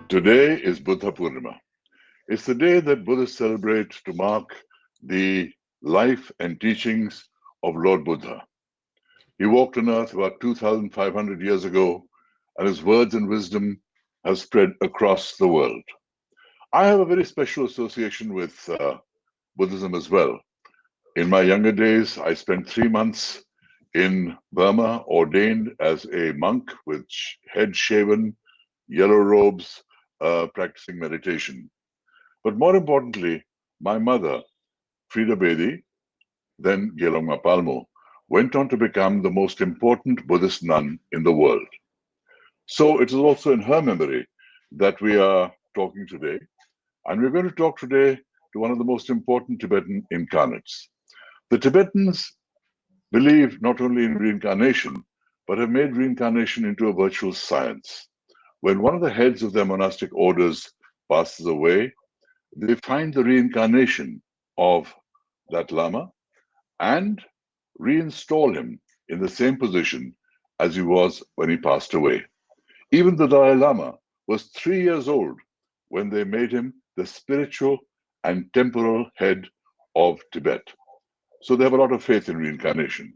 Today is Buddha Purnima. It's the day that Buddhists celebrate to mark the life and teachings of Lord Buddha. He walked on earth about 2,500 years ago, and his words and wisdom have spread across the world. I have a very special association with Buddhism as well. In my younger days, I spent 3 months in Burma, ordained as a monk with head shaven, yellow robes, practicing meditation. But more importantly, my mother, Frida Bedi, then Gelongma Palmo, went on to become the most important Buddhist nun in the world. So it is also in her memory that we are talking today. And we're going to talk today to one of the most important Tibetan incarnates. The Tibetans believe not only in reincarnation, but have made reincarnation into a virtual science. When one of the heads of their monastic orders passes away, they find the reincarnation of that Lama and reinstall him in the same position as he was when he passed away. Even the Dalai Lama was 3 years old when they made him the spiritual and temporal head of Tibet. So they have a lot of faith in reincarnation.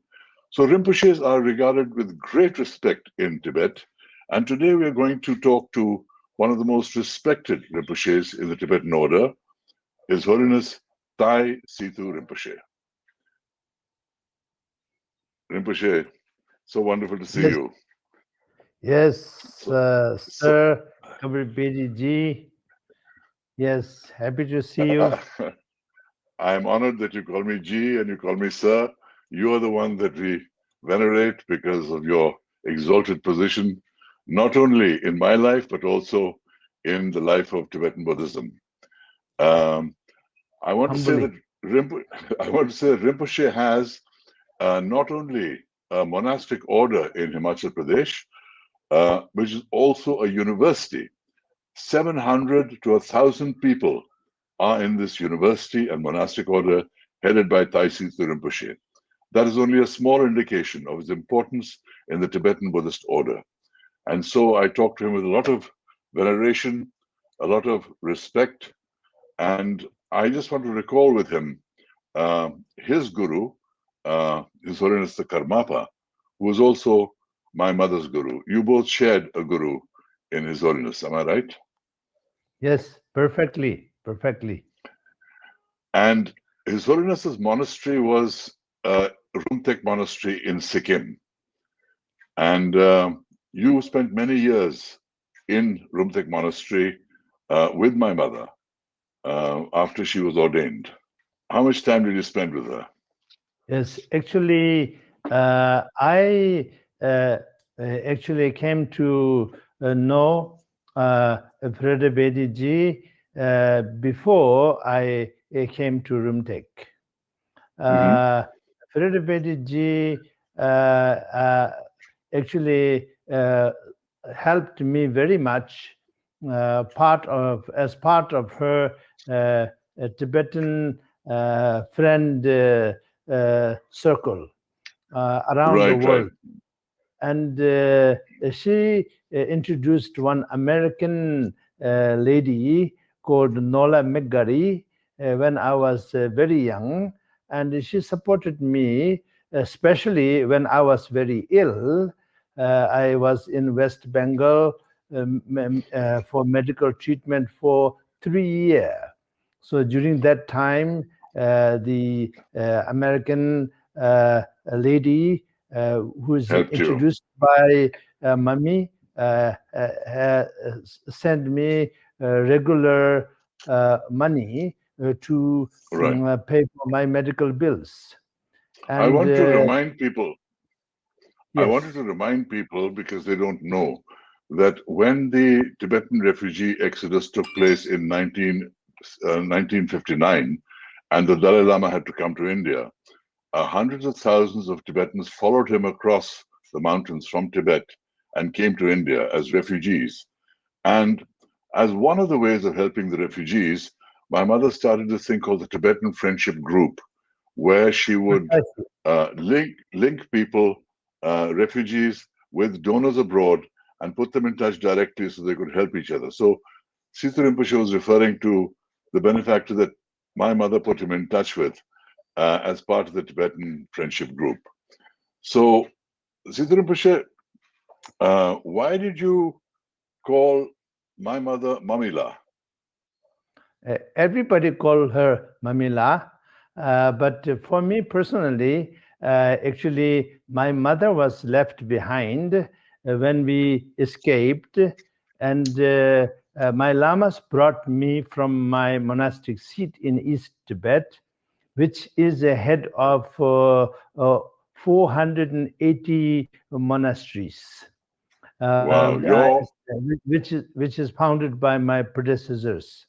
So Rinpoches are regarded with great respect in Tibet. And today we are going to talk to one of the most respected Rinpoches in the Tibetan order, His Holiness Tai Situ Rinpoche. Rinpoche, so wonderful to see you. Yes, Sir Kabir Bedi ji. Yes, happy to see you. I am honored that you call me Ji and you call me Sir. You are the one that we venerate because of your exalted position, not only in my life, but also in the life of Tibetan Buddhism. I want to say that Rinpoche has not only a monastic order in Himachal Pradesh, which is also a university. 700 to 1,000 people are in this university and monastic order headed by Tai Situ Rinpoche. That is only a small indication of his importance in the Tibetan Buddhist order. And so I talked to him with a lot of veneration, a lot of respect, and I just want to recall with him his guru, His Holiness the Karmapa, who was also my mother's guru. You both shared a guru in His Holiness, am I right? Yes, perfectly. And His Holiness's monastery was Rumtek Monastery in Sikkim. And you spent many years in Rumtek Monastery with my mother after she was ordained. How much time did you spend with her? Yes, actually, I actually came to know Freda Bedi ji before I came to Rumtek. Freda Bedi ji actually helped me very much as part of her Tibetan friend circle around the world. And she introduced one American lady called Nola McGarry when I was very young. And she supported me, especially when I was very ill. I was in West Bengal for medical treatment for 3 years. So during that time, the American lady who is introduced by Mummy sent me regular money to pay for my medical bills. And, I want to remind people. Yes. I wanted to remind people, because they don't know, that when the Tibetan refugee exodus took place in 1959, and the Dalai Lama had to come to India, hundreds of thousands of Tibetans followed him across the mountains from Tibet and came to India as refugees. And as one of the ways of helping the refugees, my mother started this thing called the Tibetan Friendship Group, where she would link people, refugees, with donors abroad and put them in touch directly so they could help each other. So Situ Rinpoche was referring to the benefactor that my mother put him in touch with as part of the Tibetan friendship group. So, Situ Rinpoche, why did you call my mother Mamila? Everybody call her Mamila, but for me personally, actually, my mother was left behind when we escaped, and my lamas brought me from my monastic seat in East Tibet, which is a head of 480 monasteries. Wow, which is founded by my predecessors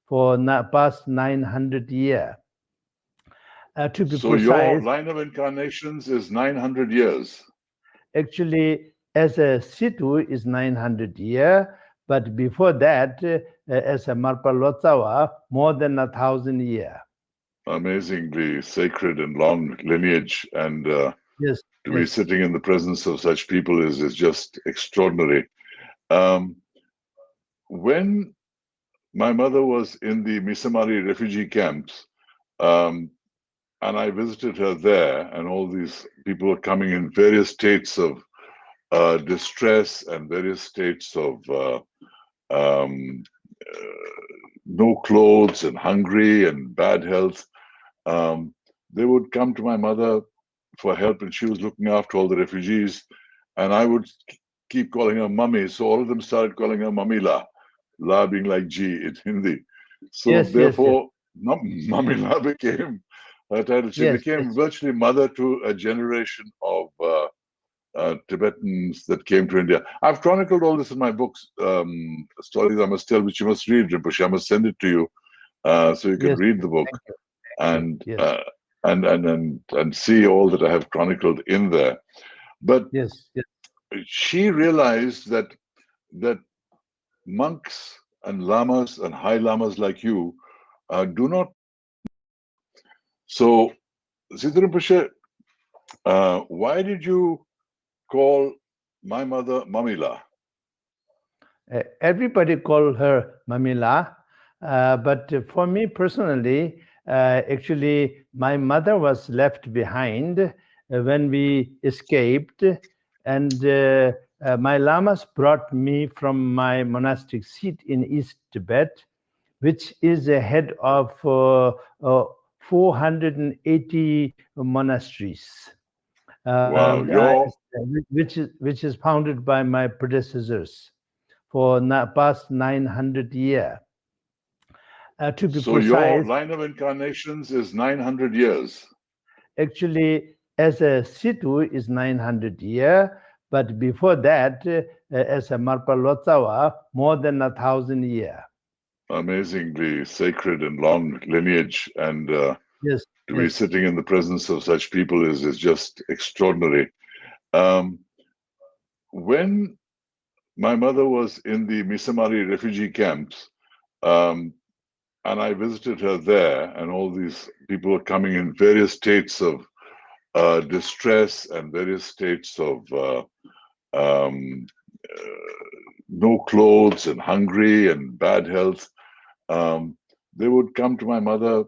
for past 900 years. To be so precise, your line of incarnations is 900 years. actually, as a Situ is 900 years, but before that, as a Marpa Lotsawa, more than 1,000 years. Amazingly sacred and long lineage, and Yes, to be sitting in the presence of such people is just extraordinary. When my mother was in the Misamari refugee camps, and I visited her there, and all these people were coming in various states of distress and various states of no clothes and hungry and bad health. They would come to my mother for help, and she was looking after all the refugees, and I would keep calling her mummy, so all of them started calling her Mamila, La being like G in Hindi. So therefore, Mamila became her title. She became virtually mother to a generation of Tibetans that came to India. I've chronicled all this in my books, Stories I Must Tell, which you must read, Rinpoche. I must send it to you so you can read the book and see all that I have chronicled in there. But she realized that monks and lamas and high lamas like you do not. So, Situ Rinpoche, why did you call my mother Mamila? Everybody call her Mamila, but for me personally, actually, my mother was left behind when we escaped, and my lamas brought me from my monastic seat in East Tibet, which is a head of 480 monasteries. Wow, which is founded by my predecessors for past 900 years. To be so precise, your line of incarnations is 900 years. Actually, as a Situ is 900 years, but before that, as a Marpa Lotsawa, more than 1,000 years. Amazingly sacred and long lineage, and to be sitting in the presence of such people is just extraordinary. When my mother was in the Misamari refugee camps, and I visited her there, and all these people were coming in various states of distress and various states of no clothes and hungry and bad health. They would come to my mother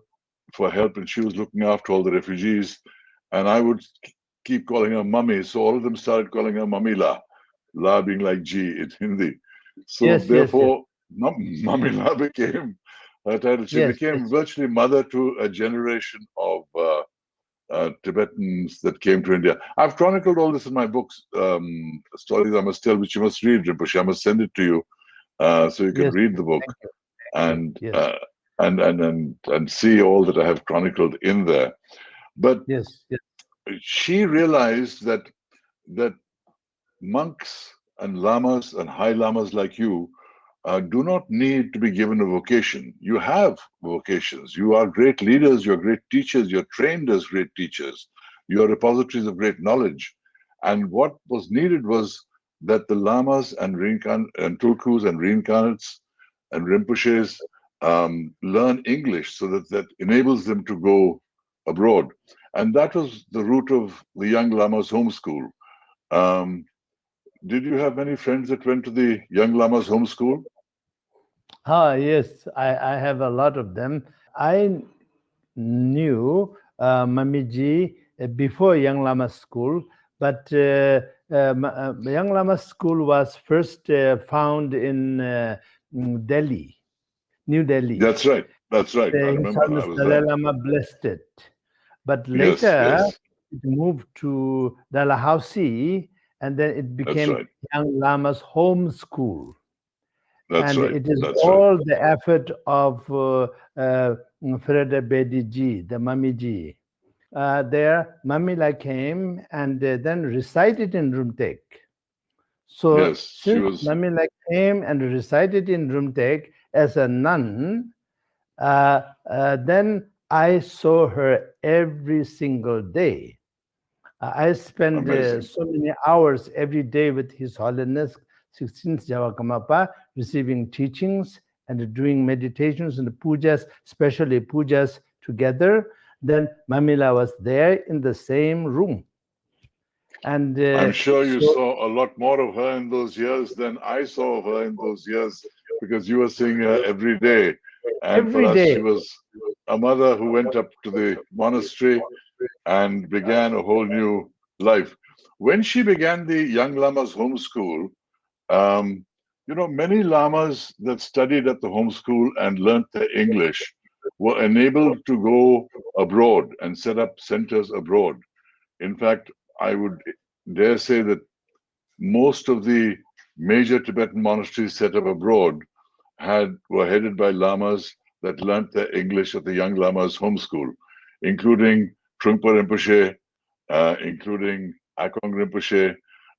for help, and she was looking after all the refugees, and I would keep calling her mummy, so all of them started calling her Mamila, La being like G in Hindi. So therefore, Mamila became her title. She became virtually mother to a generation of Tibetans that came to India. I've chronicled all this in my books, Stories I Must Tell, which you must read, Rinpoche. I must send it to you so you can read the book and see all that I have chronicled in there. But she realized that monks and lamas and high lamas like you do not need to be given a vocation. You have vocations. You are great leaders, you're great teachers, you're trained as great teachers, you're repositories of great knowledge. And what was needed was that the lamas and tulkus and reincarnates and rinpoches learn English so that enables them to go abroad. And that was the root of the young lamas homeschool. Did you have many friends that went to the young lamas homeschool? Yes, I have a lot of them. I knew Mamiji before Young Lama School, but Young Lama School was first found in Delhi, New Delhi. That's right. That's right. I His remember. I Holiness was Dalai there. Lama blessed it. But Yes, later, yes. it moved to Dalhousie, and then it That's became right. Young Lama's home school. That's And right. it is That's right. all the effort of Freda Bedi ji, the Mummy ji. There, Mamila came and then resided in Rumtek. So Yes, she since was. Mamila came and resided in Rumtek as a nun, then I saw her every single day. I spend Amazing. so many hours every day with His Holiness 16th Javakamapa, receiving teachings and doing meditations and pujas, especially pujas together. Then Mamila was there in the same room. And I'm sure you so saw a lot more of her in those years than I saw of her in those years because you were seeing her every day. And for every us, day, she was a mother who went up to the monastery and began a whole new life. When she began the Young Lamas homeschool, um, many lamas that studied at the homeschool and learnt their English were enabled to go abroad and set up centers abroad. In fact, I would dare say that most of the major Tibetan monasteries set up abroad were headed by lamas that learnt their English at the Young Lamas homeschool, including Trungpa Rinpoche, including Akong Rinpoche.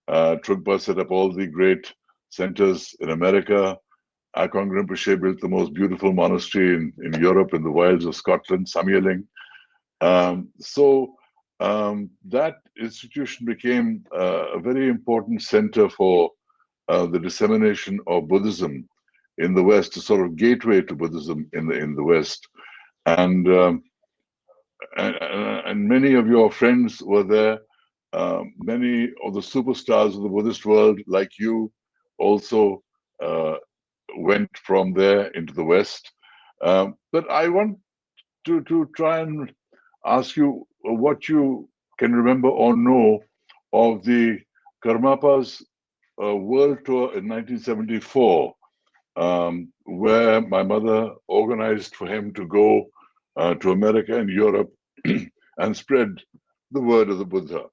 Trungpa set up all the great centers in America. Akong Rinpoche built the most beautiful monastery in Europe, in the wilds of Scotland, Samyeling. So that institution became a very important center for the dissemination of Buddhism in the West, a sort of gateway to Buddhism in the West. And, and many of your friends were there. Many of the superstars of the Buddhist world, like you, also uh, went from there into the West. But I want to try and ask you what you can remember or know of the Karmapa's world tour in 1974, where my mother organized for him to go to America and Europe and spread the word of the Buddha.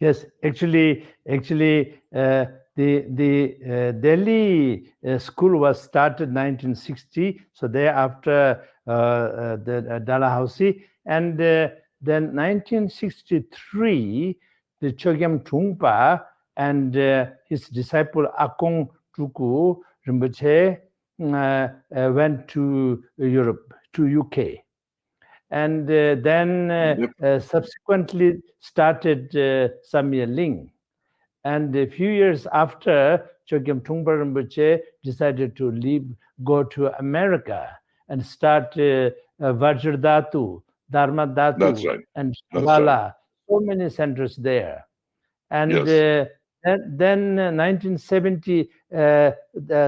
yes, actually, the Delhi school was started 1960. So thereafter, the Dalhousie, and then 1963, the Chogyam Trungpa and his disciple Akong Truku Rinpoche went to Europe, to UK, and then Yep. subsequently started Samye. And a few years after, Chogyam Trungpa Rinpoche decided to go to America and start Vajradhatu, Dharma That's Dhatu, right. and That's right. Shambhala, so many centers there. And Yes. then 1970,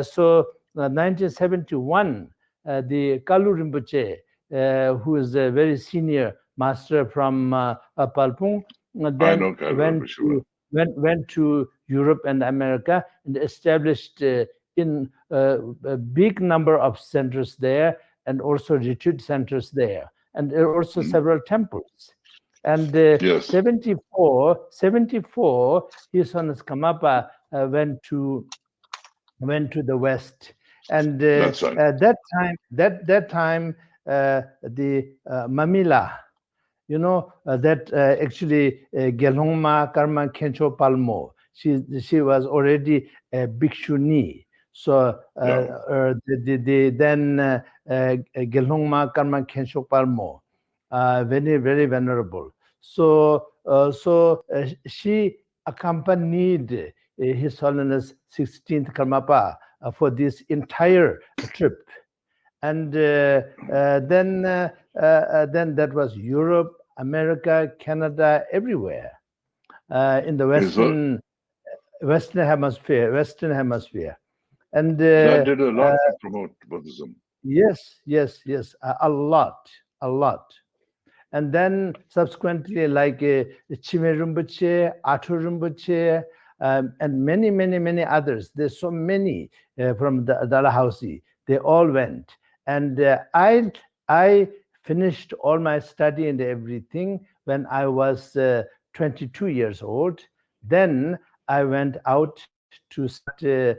so 1971, the Kalu Rinpoche, who is a very senior master from Palpung, I then know Kalu Rinpoche. went to Europe and America and established in a big number of centers there, and also retreat centers there, and there are also several temples. And Yes. 74, His Holiness Kamapa went to the West, and That's right. that time the Mamila, that actually Gelhongma Karma Khencho Palmo, she was already a bhikshuni. So then Gelhongma Karma Khencho Palmo, very very venerable. So she accompanied His Holiness 16th Karmapa for this entire trip. And then that was Europe, America, Canada, everywhere in the Is what- Western Hemisphere. And that did a lot to promote Buddhism. yes, a lot. And then subsequently, like Chime Rinpoche, Atu Rinpoche, and many others. There's so many from the Dalhousie. They all went. And I finished all my study and everything when I was 22 years old. Then I went out to start to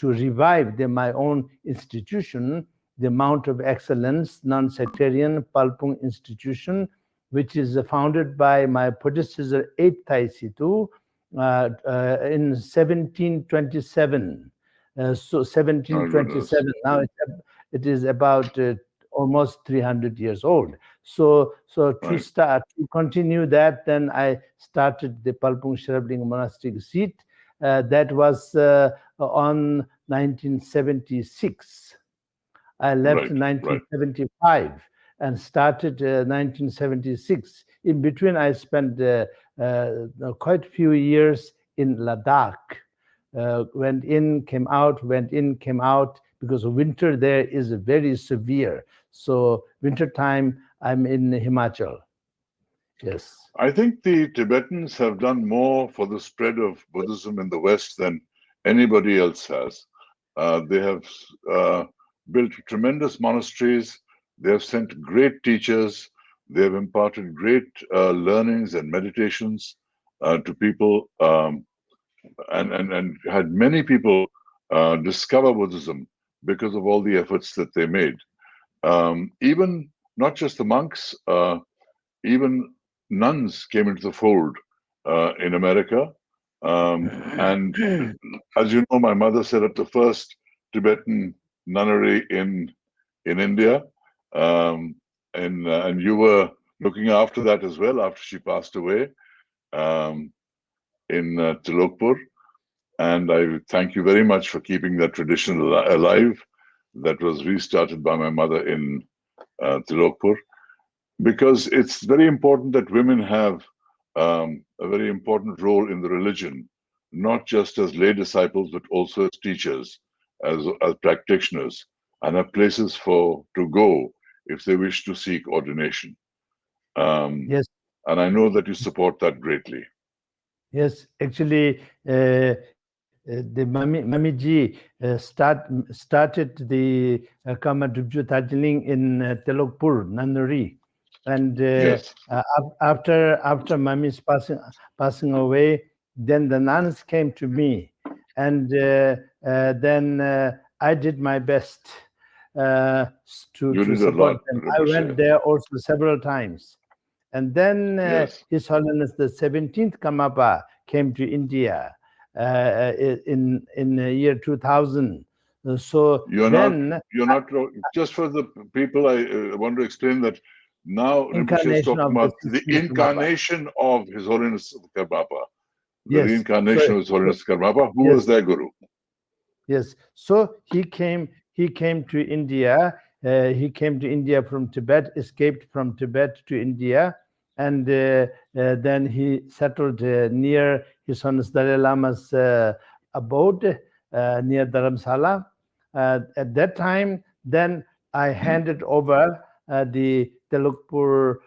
revive my own institution, the Mount of Excellence Non-Sectarian Palpung Institution, which is founded by my predecessor 8th Thai Situ in 1727. So 1727. Now it is about almost 300 years old. So to continue that, then I started the Palpung Sherabling Monastic Seat. That was on 1976. I left in 1975 and started 1976. In between, I spent quite a few years in Ladakh. Went in, came out, because winter there is very severe. So winter time, I'm in Himachal. Yes. I think the Tibetans have done more for the spread of Buddhism in the West than anybody else has. They have built tremendous monasteries. They have sent great teachers. They have imparted great learnings and meditations to people, and had many people discover Buddhism because of all the efforts that they made. Even not just the monks, even nuns came into the fold in America. And as you know, my mother set up the first Tibetan nunnery in India. And you were looking after that as well after she passed away in Tilokpur. And I thank you very much for keeping that tradition alive that was restarted by my mother in Tilokpur. Because it's very important that women have a very important role in the religion, not just as lay disciples, but also as teachers, as practitioners, and have places to go if they wish to seek ordination. Yes. And I know that you support that greatly. Yes, actually, the Mamiji started the Kama Dubju Tajiling in Telokpur, Nannuri. And yes. After Mami's passing away, then the nuns came to me, and then I did my best to support them. I went there also several times, and then His Holiness the 17th Karmapa came to India in the year 2000. So you're not just for the people. I want to explain that. Now, Rinpoche is talking about the incarnation of His Holiness Karmapa, the reincarnation of His Holiness Karmapa. Who was their guru? Yes. So he came to India. He came to India from Tibet, escaped from Tibet to India, and then he settled near His Holiness Dalai Lama's abode near Dharamsala. At that time, then I handed over the Telokpur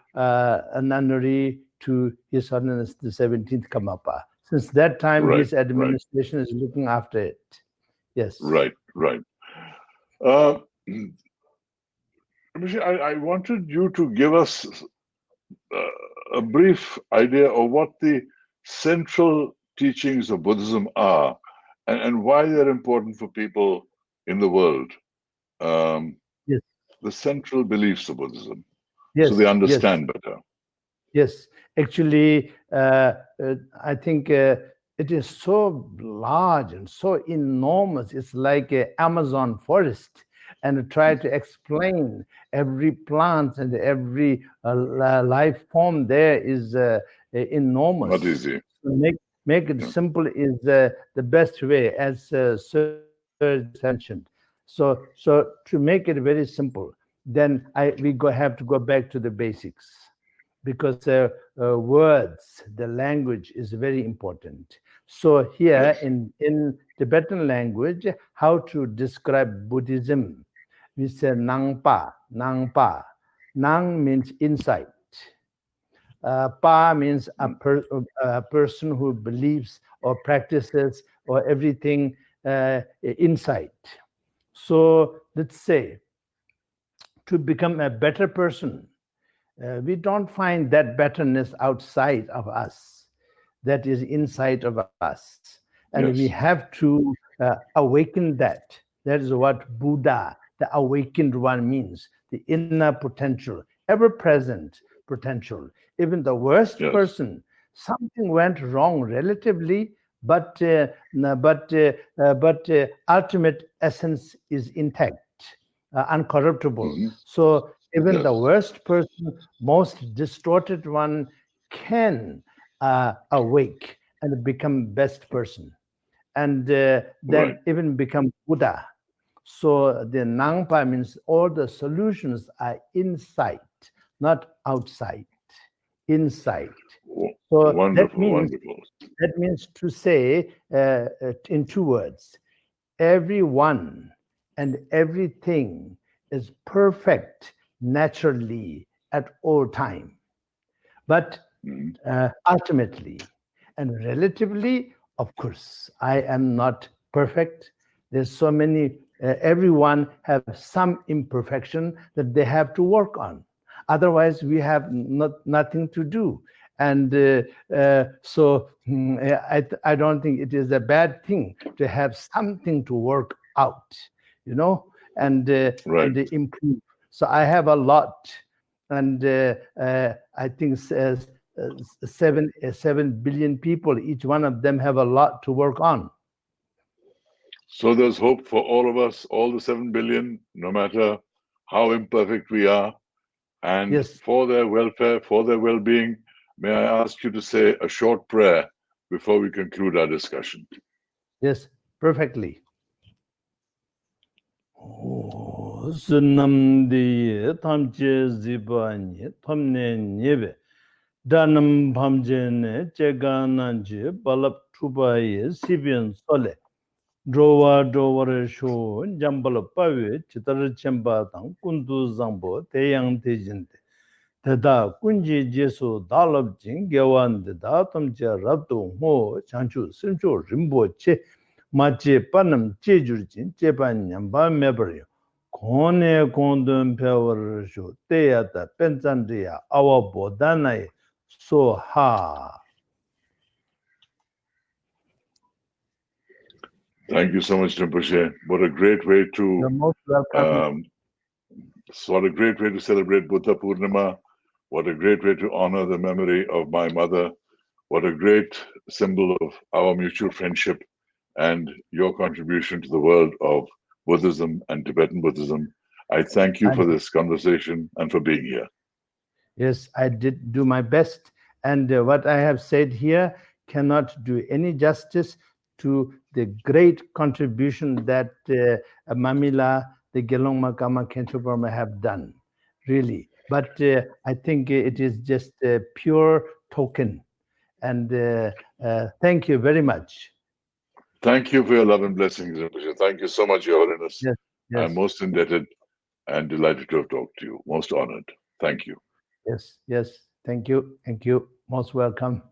nunnery to His Holiness the 17th Karmapa. Since that time, his administration is looking after it. Yes. Right. I wanted you to give us a brief idea of what the central teachings of Buddhism are and why they're important for people in the world. Yes. The central beliefs of Buddhism, so they understand better. Yes, actually, I think it is so large and so enormous. It's like an Amazon forest, and try to explain every plant and every life form there is enormous. Not easy. So make it simple is the best way, as Sir just mentioned. So to make it very simple, then we have to go back to the basics, because words, the language is very important. So here Yes. in Tibetan language, how to describe Buddhism? We say Nangpa, Nangpa. Nang means insight. Pa means a person who believes or practices or everything insight. So let's say to become a better person, we don't find that betterness outside of us. That is inside of us. And we Yes. have to awaken that. That is what Buddha, the awakened one, means. The inner potential, ever present potential. Even the worst Yes. person, something went wrong relatively, but ultimate essence is intact, uncorruptible. Mhm. So even the Yes. worst person, most distorted one, can awake and become best person, and Right. then even become Buddha. So the Nangpa means all the solutions are inside, not outside, inside. So Wonderful. Wonderful. that means to say in 2 words, everyone and everything is perfect naturally at all time. But Mhm. ultimately and relatively, of course, I am not perfect. There's so many, everyone have some imperfection that they have to work on. Otherwise, we have nothing to do. And I don't think it is a bad thing to have something to work out, you know, Right. and improve. So I have a lot, and I think 7 billion people, each one of them have a lot to work on. So there's hope for all of us, all the 7 billion, no matter how imperfect we are, and Yes, for their welfare, for their well-being. May I ask you to say a short prayer before we conclude our discussion? yes, perfectly. Sunamdi tamche zibani tamne nyebe danam bhamjene chegananji balap tubaye sibian sole drowa drovare sho jambala pawe chitar chemba tang kundu zambo teyang tejinte Teta kunji jesu dalab jing gewan de datam je rabdo mo chanchu simcho rimbo che ma che panam che jur jin che pan nyamba mebaryo kone kondun pewar shu te ya ta pensan ya awa bodana so ha. Thank you so much, Rinpoche. What a great way You're to most welcome. um, what a great way to celebrate Buddha Purnima. What a great way to honor the memory of my mother. What a great symbol of our mutual friendship and your contribution to the world of Buddhism and Tibetan Buddhism. I thank you for this conversation and for being here. Yes, I did do my best. And what I have said here cannot do any justice to the great contribution that Mamila, the Gelong Makama Khenpo Burma have done, really. But I think it is just a pure token. And thank you very much. Thank you for your love and blessings, Rinpoche. Thank you so much, Your Holiness. Yes, I'm yes, most indebted and delighted to have talked to you. Most honored. Thank you. yes, yes. Thank you. Thank you. Most welcome.